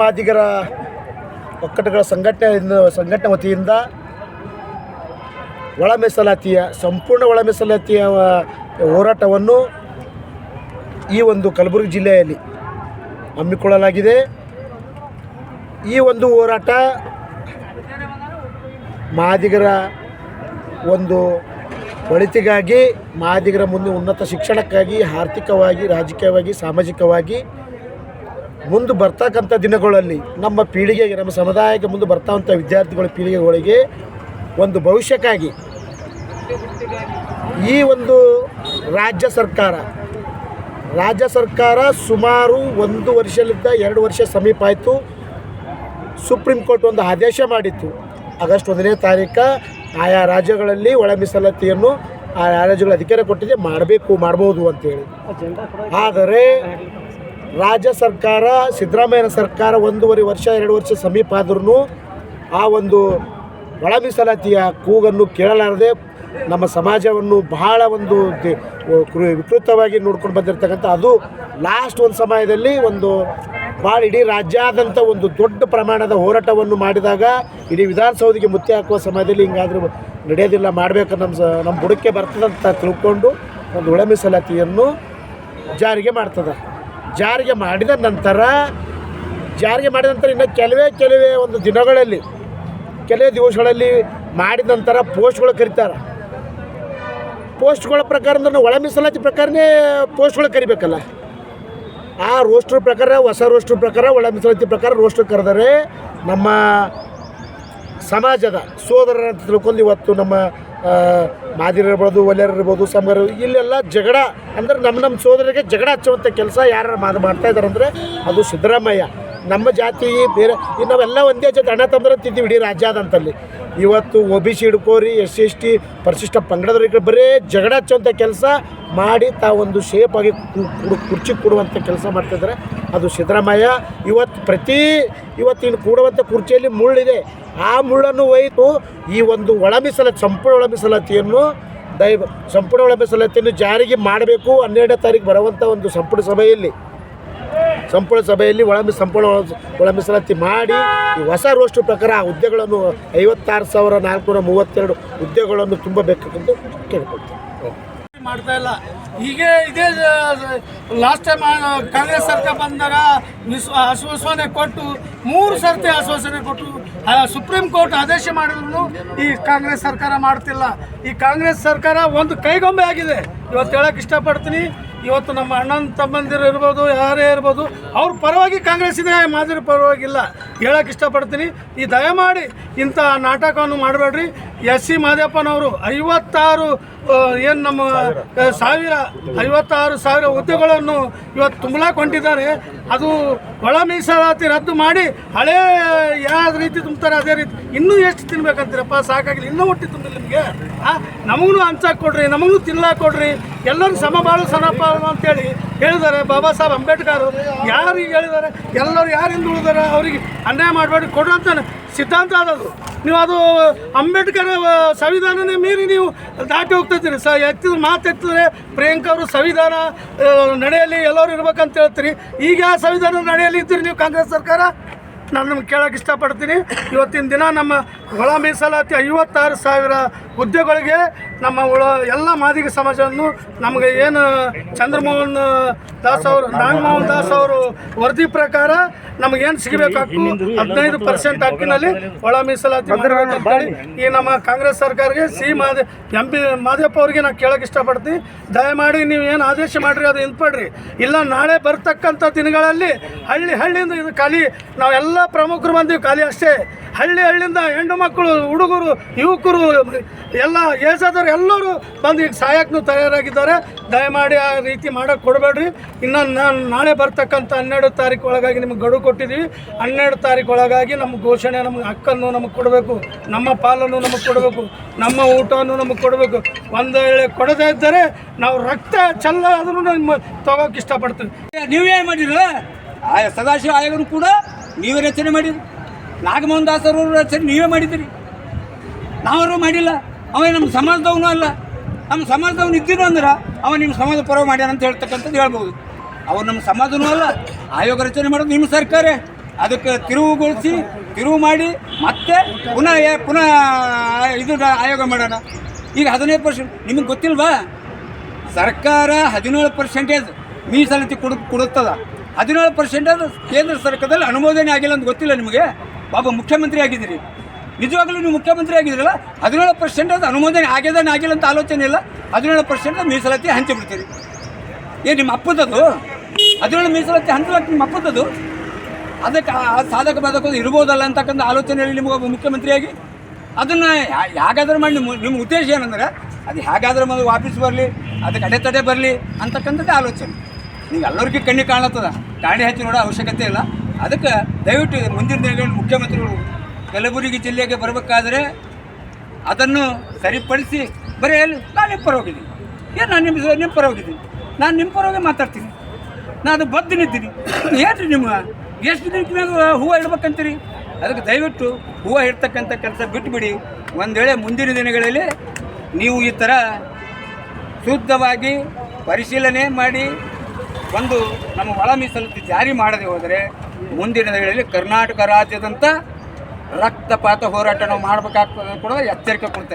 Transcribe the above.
ಮಾದಿಗರ ಒಕ್ಕೂಟಗಳ ಸಂಘಟನೆ ವತಿಯಿಂದ ಸಂಪೂರ್ಣ ಒಳ ಮೀಸಲಾತಿಯ ಹೋರಾಟವನ್ನು ಈ ಒಂದು ಕಲಬುರಗಿ ಜಿಲ್ಲೆಯಲ್ಲಿ ಹಮ್ಮಿಕೊಳ್ಳಲಾಗಿದೆ. ಈ ಒಂದು ಹೋರಾಟ ಮಾದಿಗರ ಒಂದು ಒಳಿತಿಗಾಗಿ, ಮಾದಿಗರ ಮುಂದೆ ಉನ್ನತ ಶಿಕ್ಷಣಕ್ಕಾಗಿ, ಆರ್ಥಿಕವಾಗಿ, ರಾಜಕೀಯವಾಗಿ, ಸಾಮಾಜಿಕವಾಗಿ ಮುಂದೆ ಬರ್ತಕ್ಕಂಥ ದಿನಗಳಲ್ಲಿ ನಮ್ಮ ಪೀಳಿಗೆಗೆ, ನಮ್ಮ ಸಮುದಾಯಕ್ಕೆ ಮುಂದೆ ಬರ್ತಾವಂಥ ವಿದ್ಯಾರ್ಥಿಗಳ ಪೀಳಿಗೆಗಳಿಗೆ ಒಂದು ಭವಿಷ್ಯಕ್ಕಾಗಿ ಈ ಒಂದು ರಾಜ್ಯ ಸರ್ಕಾರ ಸುಮಾರು 1 ವರ್ಷದಿಂದ 2 ವರ್ಷ ಸಮೀಪ ಆಯಿತು. ಸುಪ್ರೀಂ ಕೋರ್ಟ್ ಒಂದು ಆದೇಶ ಮಾಡಿತ್ತು. ಆಗಸ್ಟ್ 1ನೇ ತಾರೀಕು ಆಯಾ ರಾಜ್ಯಗಳಲ್ಲಿ ಒಳ ಮೀಸಲಾತಿಯನ್ನು ಆಯಾ ರಾಜ್ಯಗಳ ಅಧಿಕಾರ ಕೊಟ್ಟಿದೆ, ಮಾಡ್ಬೋದು ಅಂತೇಳಿ. ಆದರೆ ರಾಜ್ಯ ಸರ್ಕಾರ, ಸಿದ್ದರಾಮಯ್ಯನ ಸರ್ಕಾರ 1.5 ವರ್ಷ 2 ವರ್ಷ ಸಮೀಪ ಆದ್ರೂ ಆ ಒಂದು ಒಳ ಮೀಸಲಾತಿಯ ಕೂಗನ್ನು ಕೇಳಲಾರದೆ ನಮ್ಮ ಸಮಾಜವನ್ನು ಬಹಳ ಒಂದು ವಿಕೃತವಾಗಿ ನೋಡ್ಕೊಂಡು ಬಂದಿರತಕ್ಕಂಥ, ಅದು ಲಾಸ್ಟ್ ಒಂದು ಸಮಯದಲ್ಲಿ ಒಂದು ಭಾಳ ಇಡೀ ರಾಜ್ಯಾದ್ಯಂತ ಒಂದು ದೊಡ್ಡ ಪ್ರಮಾಣದ ಹೋರಾಟವನ್ನು ಮಾಡಿದಾಗ ಇಡೀ ವಿಧಾನಸೌಧಕ್ಕೆ ಮುತ್ತೆ ಹಾಕುವ ಸಮಯದಲ್ಲಿ ಹಿಂಗಾದರೂ ನಡೆಯೋದಿಲ್ಲ, ಮಾಡಬೇಕು, ನಮ್ಮ ಬುಡಕ್ಕೆ ಬರ್ತದಂತ ತಿಳ್ಕೊಂಡು ಒಂದು ಒಳ ಮೀಸಲಾತಿಯನ್ನು ಜಾರಿಗೆ ಮಾಡಿದ ನಂತರ ಇನ್ನು ಕೆಲವೇ ಒಂದು ಕೆಲವೇ ದಿವಸಗಳಲ್ಲಿ ಮಾಡಿದ ನಂತರ ಪೋಸ್ಟ್ಗಳು ಕರೀತಾರೆ. ಪೋಸ್ಟ್ಗಳ ಪ್ರಕಾರ ಅಂದ್ರೆ ಒಳ ಮೀಸಲಾತಿ ಪ್ರಕಾರನೇ ಪೋಸ್ಟ್ಗಳು ಕರಿಬೇಕಲ್ಲ. ಆ ರೋಸ್ಟ್ರ್ ಪ್ರಕಾರ, ಹೊಸ ರೋಸ್ಟ್ರ್ ಪ್ರಕಾರ, ಒಳ ಮೀಸಲಾತಿ ಪ್ರಕಾರ ರೋಸ್ಟ್ರ್ ಕರೆದರೆ ನಮ್ಮ ಸಮಾಜದ ಸೋದರರ ಅಂತ ತಿಳ್ಕೊಂಡು ಇವತ್ತು ನಮ್ಮ ಮಾದಿರಿರ್ಬೋದು, ಒಲೆಯರಿರ್ಬೋದು, ಸಮಗರು ಇಲ್ಲೆಲ್ಲ ಜಗಳ ಅಂದರೆ ನಮ್ಮ ಸೋದರರಿಗೆ ಜಗಳ ಹಚ್ಚುವಂಥ ಕೆಲಸ ಯಾರು ಮಾಡ್ತಾಯಿದ್ದಾರೆ ಅಂದರೆ ಅದು ಸಿದ್ದರಾಮಯ್ಯ. ನಮ್ಮ ಜಾತಿ ಬೇರೆ, ನಾವೆಲ್ಲ ಒಂದೇ ಜಾತಿ ಅಣ್ಣ ತಮ್ಮರ ತಿಂತೀವಿ ಇಡೀ ರಾಜ್ಯಾದಂತಲ್ಲಿ. ಇವತ್ತು OBC ಹಿಡ್ಕೋರಿ, SC/ST ಪರಿಶಿಷ್ಟ ಪಂಗಡದವರಿಗೆ ಬರೀ ಜಗಳ ಹಚ್ಚುವಂಥ ಕೆಲಸ ಮಾಡಿ ತಾವೊಂದು ಶೇಪಾಗಿ ಕುರ್ಚಿ ಕೊಡುವಂಥ ಕೆಲಸ ಮಾಡ್ತಿದ್ದಾರೆ, ಅದು ಸಿದ್ದರಾಮಯ್ಯ. ಇವತ್ತಿನ ಕೂಡುವಂಥ ಕುರ್ಚಿಯಲ್ಲಿ ಮುಳ್ಳಿದೆ. ಆ ಮುಳ್ಳನ್ನು ಒಯ್ದು ಈ ಒಂದು ಸಂಪೂರ್ಣ ಒಳ ಮೀಸಲಾತಿಯನ್ನು ಜಾರಿಗೆ ಮಾಡಬೇಕು. 12ನೇ ತಾರೀಕು ಬರುವಂಥ ಒಂದು ಸಂಪುಟ ಸಭೆಯಲ್ಲಿ ಸಂಪೂರ್ಣ ಒಳ ಮೀಸಲಾತಿ ಮಾಡಿ ಈ ಹೊಸ ರೋಸ್ಟ್ರ್ ಪ್ರಕಾರ ಆ ಹುದ್ದೆಗಳನ್ನು 56,432 ಹುದ್ದೆಗಳನ್ನು ತುಂಬಬೇಕಂತ ಕೇಳ್ಕೊಳ್ತೀವಿ. ಮಾಡ್ತಾ ಇಲ್ಲ. ಇದೇ ಲಾಸ್ಟ್ ಟೈಮ್ ಕಾಂಗ್ರೆಸ್ ಸರ್ಕಾರ ಬಂದಾಗ ಆಶ್ವಾಸನೆ ಕೊಟ್ಟು 3 ಸರ್ತಿ ಆಶ್ವಾಸನೆ ಕೊಟ್ಟು ಸುಪ್ರೀಂ ಕೋರ್ಟ್ ಆದೇಶ ಮಾಡಿದ್ರು ಈ ಕಾಂಗ್ರೆಸ್ ಸರ್ಕಾರ ಮಾಡ್ತಿಲ್ಲ. ಈ ಕಾಂಗ್ರೆಸ್ ಸರ್ಕಾರ ಒಂದು ಕೈಗೊಂಬೆ ಆಗಿದೆ. ಇವತ್ತು ಹೇಳಕ್ಕೆ ಇಷ್ಟಪಡ್ತೀನಿ, ಇವತ್ತು ನಮ್ಮ ಅಣ್ಣನ ತಮ್ಮಂದಿರು ಇರ್ಬೋದು, ಯಾರೇ ಇರ್ಬೋದು, ಅವ್ರ ಪರವಾಗಿ ಕಾಂಗ್ರೆಸ್ ಇದೆ, ಮಾದಿರ ಪರವಾಗಿಲ್ಲ. ಹೇಳಕ್ಕೆ ಇಷ್ಟಪಡ್ತೀನಿ, ಈ ದಯಮಾಡಿ ಇಂಥ ನಾಟಕವನ್ನು ಮಾಡಬೇಡ್ರಿ. SC ಮಾದೇಪ್ಪನವರು 56,000 ಹುದ್ದೆಗಳನ್ನು ಇವತ್ತು ತುಂಬಲಾಕ ಹೊಂಟಿದ್ದಾರೆ. ಅದು ಒಳ ಮೀಸಲಾತಿ ರದ್ದು ಮಾಡಿ ಹಳೇ ಯಾವ ರೀತಿ ತುಂಬ್ತಾರೆ ಅದೇ ರೀತಿ ಇನ್ನೂ ಎಷ್ಟು ತಿನ್ಬೇಕಂತೀರಪ್ಪ? ಸಾಕಾಗಿಲ್ಲ, ಇನ್ನೂ ಹೊಟ್ಟೆ ತುಂಬಿಲ್ಲ ನಿಮಗೆ. ನಮಗೂ ಹಂಚಕ್ಕೆ ಕೊಡ್ರಿ, ನಮಗೂ ತಿನ್ಲಾಕ ಕೊಡ್ರಿ, ಎಲ್ಲರೂ ಸಮಬಾಳು ಸಮಪಾಲು ಅಂತೇಳಿ ಹೇಳಿದ್ದಾರೆ ಬಾಬಾ ಸಾಹೇಬ್ ಅಂಬೇಡ್ಕರ್. ಯಾರಿಗೆ ಹೇಳಿದ್ದಾರೆ? ಎಲ್ಲರೂ ಯಾರು ಹಿಂದುಳಿದಾರೆ ಅವ್ರಿಗೆ ಅನ್ಯಾಯ ಮಾಡಬೇಡಿ ಕೊಡುವಂಥ ಸಿದ್ಧಾಂತ ಆದದು. ನೀವು ಅದು ಅಂಬೇಡ್ಕರ್ ಸಂವಿಧಾನನೇ ಮೀರಿ ನೀವು ದಾಟಿ ಹೋಗ್ತಿದ್ದೀರಿ. ಎತ್ತಿದ್ರೆ ಪ್ರಿಯಾಂಕಾ ಅವರು ಸಂವಿಧಾನ ನಡೆಯಲ್ಲಿ ಎಲ್ಲರೂ ಇರ್ಬೇಕಂತ ಹೇಳ್ತೀರಿ. ಈಗ ಯಾವ ಸಂವಿಧಾನ ನಡೆಯಲ್ಲಿ ಇದ್ದೀರಿ ನೀವು ಕಾಂಗ್ರೆಸ್ ಸರ್ಕಾರ? ನಾನು ನಿಮ್ಗೆ ಕೇಳೋಕ್ಕೆ ಇಷ್ಟಪಡ್ತೀನಿ. ಇವತ್ತಿನ ದಿನ ನಮ್ಮ ಒಳ ಮೀಸಲಾತಿ 56,000 ಹುದ್ದೆಗಳಿಗೆ ನಮ್ಮ ಎಲ್ಲ ಮಾದಿಗ ಸಮಾಜವನ್ನು ನಮಗೆ ಏನು ನಾಗಮೋಹನ್ ದಾಸ್ ಅವರು ವರದಿ ಪ್ರಕಾರ ನಮಗೇನು ಸಿಗಬೇಕು ಹಕ್ಕು 15% ಹಕ್ಕಿನಲ್ಲಿ ಒಳ ಮೀಸಲಾತಿ ಮಾಡಬೇಕಂತೇಳಿ ಈ ನಮ್ಮ ಕಾಂಗ್ರೆಸ್ ಸರ್ಕಾರಕ್ಕೆ MP ಮಾದೇಪ್ಪ ಅವ್ರಿಗೆ ನಾನು ಕೇಳೋಕ್ಕೆ ಇಷ್ಟಪಡ್ತೀನಿ. ದಯಮಾಡಿ ನೀವು ಏನು ಆದೇಶ ಮಾಡಿರಿ ಅದು ಹಿಂದ್ಪಡ್ರಿ. ಇಲ್ಲ ನಾಳೆ ಬರ್ತಕ್ಕಂಥ ದಿನಗಳಲ್ಲಿ ಹಳ್ಳಿಯಿಂದ ಇದು ಖಾಲಿ, ನಾವೆಲ್ಲ ಪ್ರಮುಖರು ಬಂದೀವಿ, ಖಾಲಿ ಅಷ್ಟೇ. ಹಳ್ಳಿಯಿಂದ ಹೆಣ್ಣು ಮಕ್ಕಳು, ಹುಡುಗರು, ಯುವಕರು, ಎಲ್ಲ ಏಜಾದವ್ರು ಎಲ್ಲರೂ ಬಂದು ಈಗ ಸಾಯಕ್ಕೂ ತಯಾರಾಗಿದ್ದಾರೆ. ದಯಮಾಡಿ ಆ ರೀತಿ ಮಾಡೋಕ್ಕೆ ಕೊಡಬೇಡ್ರಿ. ಇನ್ನು ನಾಳೆ ಬರ್ತಕ್ಕಂಥ 12 ತಾರೀಕು ಒಳಗಾಗಿ ನಿಮಗೆ ಗಡುವು ಕೊಟ್ಟಿದ್ದೀವಿ. 12 ತಾರೀಕು ಒಳಗಾಗಿ ನಮ್ಮ ಘೋಷಣೆ, ನಮಗೆ ಹಕ್ಕನ್ನು ನಮಗೆ ಕೊಡಬೇಕು, ನಮ್ಮ ಪಾಲನ್ನು ನಮಗೆ ಕೊಡಬೇಕು, ನಮ್ಮ ಊಟವನ್ನು ನಮಗೆ ಕೊಡಬೇಕು. ಒಂದು ವೇಳೆ ಕೊಡದೇ ಇದ್ದರೆ ನಾವು ರಕ್ತ ಚೆಲ್ಲ ಆದ್ರೂ ನಿಮ್ಮ ತಗೋಕ್ಕೆ ಇಷ್ಟಪಡ್ತೀವಿ. ನೀವೇ ಮಾಡಿದ್ರು, ಸದಾಶಿವ ಆಯೋಗನು ಕೂಡ ನೀವೇ ರಚನೆ ಮಾಡಿರಿ. ನಾಗಮೋಹನ್ ದಾಸ್ ಅವರು ರಚನೆ ನೀವೇ ಮಾಡಿದ್ದೀರಿ, ನಾವರು ಮಾಡಿಲ್ಲ. ಅವ ನಮ್ಮ ಸಮಾಜದವನು ಅಲ್ಲ. ನಮ್ಮ ಸಮಾಜದವನು ಇದ್ದೀರು ಅಂದ್ರೆ ಅವ ನಿಮ್ಮ ಸಮಾಜ ಪರವಾಗಿ ಮಾಡ್ಯಾನ ಅಂತ ಹೇಳ್ತಕ್ಕಂಥದ್ದು ಹೇಳ್ಬೋದು. ಅವ್ರು ನಮ್ಮ ಸಮಾಜನೂ ಅಲ್ಲ. ಆಯೋಗ ರಚನೆ ಮಾಡೋದು ನಿಮ್ಮ ಸರ್ಕಾರ. ಅದಕ್ಕೆ ತಿರುವು ಮಾಡಿ ಮತ್ತೆ ಪುನಃ ಇದು ಆಯೋಗ ಮಾಡೋಣ. ಈಗ 15% ನಿಮಗೆ ಗೊತ್ತಿಲ್ವಾ? ಸರ್ಕಾರ 17% ಮೀಸಲಾತಿ ಕೊಡುತ್ತದ. 17% ಕೇಂದ್ರ ಸರ್ಕಾರದಲ್ಲಿ ಅನುಮೋದನೆ ಆಗಿಲ್ಲ ಅಂತ ಗೊತ್ತಿಲ್ಲ ನಿಮಗೆ? ಬಾಬಾ ಮುಖ್ಯಮಂತ್ರಿ ಆಗಿದ್ದೀರಿ, ನಿಜವಾಗ್ಲೂ ನೀವು ಮುಖ್ಯಮಂತ್ರಿ ಆಗಿದ್ದೀರಲ್ಲ, 17% ಅದು ಅನುಮೋದನೆ ಆಗಿಲ್ಲ ಅಂತ ಆಲೋಚನೆ ಇಲ್ಲ. 17% ಮೀಸಲಾತಿ ಹಂಚಿಬಿಡ್ತೀರಿ. ಏನು ನಿಮ್ಮ ಅಪ್ಪದದು? 17 ಮೀಸಲಾತಿ ಹಂಚಲಕ್ಕೆ ನಿಮ್ಮ ಅಪ್ಪದದು? ಅದಕ್ಕೆ ಸಾಧಕ ಬಾಧಕ ಇರ್ಬೋದಲ್ಲ ಅಂತಕ್ಕಂಥ ಆಲೋಚನೆಯಲ್ಲಿ ನಿಮಗೆ ಮುಖ್ಯಮಂತ್ರಿಯಾಗಿ ಅದನ್ನು ಹೇಗಾದ್ರೂ ಮಾಡಿ ನಿಮ್ಮ ಉದ್ದೇಶ ಏನಂದ್ರೆ ಅದು ಹೇಗಾದ್ರೂ ಮಾಡಿ ವಾಪಸ್ ಬರಲಿ, ಅದಕ್ಕೆ ಅಡೆತಡೆ ಬರಲಿ ಅಂತಕ್ಕಂಥದ್ದೇ ಆಲೋಚನೆ. ನೀವು ಎಲ್ಲರಿಗೂ ಕಣ್ಣಿಗೆ ಕಾಣತ್ತದ, ಕಾಣಿ ಹಚ್ಚಿ ನೋಡೋ ಅವಶ್ಯಕತೆ ಇಲ್ಲ. ಅದಕ್ಕೆ ದಯವಿಟ್ಟು ಮುಂದಿನ ದಿನಗಳಲ್ಲಿ ಮುಖ್ಯಮಂತ್ರಿಗಳು ಕಲಬುರಗಿ ಜಿಲ್ಲೆಗೆ ಬರಬೇಕಾದ್ರೆ ಅದನ್ನು ಸರಿಪಡಿಸಿ ಬರೀ ನಾನು ನಿಮ್ಮ ಪರ ಹೋಗಿದ್ದೀನಿ, ಏನು ನಾನು ನಿಮ್ಮ ಪರ ಹೋಗಿದ್ದೀನಿ, ನಾನು ನಿಮ್ಮ ಪರವಾಗಿ ಮಾತಾಡ್ತೀನಿ, ನಾನು ಅದು ಬದ್ಧನಿದ್ದೀನಿ. ಹೇಳ್ರಿ ನಿಮ್ಮ ಎಷ್ಟು ದಿನಕ್ಕೆ ಮ್ಯಾಗ ಹೂವು ಇಡ್ಬೇಕಂತೀರಿ? ಅದಕ್ಕೆ ದಯವಿಟ್ಟು ಹೂವು ಇಡ್ತಕ್ಕಂಥ ಕೆಲಸ ಬಿಟ್ಟುಬಿಡಿ. ಒಂದು ವೇಳೆ ಮುಂದಿನ ದಿನಗಳಲ್ಲಿ ನೀವು ಈ ಥರ ಶುದ್ಧವಾಗಿ ಪರಿಶೀಲನೆ ಮಾಡಿ ಒಂದು ನಮ್ಮ ಒಳ ಮೀಸಲಾತಿ ಜಾರಿ ಮಾಡದೆ ಹೋದರೆ ಮುಂದಿನ ದಿನಗಳಲ್ಲಿ ಕರ್ನಾಟಕ ರಾಜ್ಯದಂಥ ರಕ್ತಪಾತ ಹೋರಾಟ ನಾವು ಮಾಡಬೇಕಾಗ್ತದೆ ಕೂಡ ಎಚ್ಚರಿಕೆ ಕೊಡ್ತಾ ಇದ್ದೀವಿ.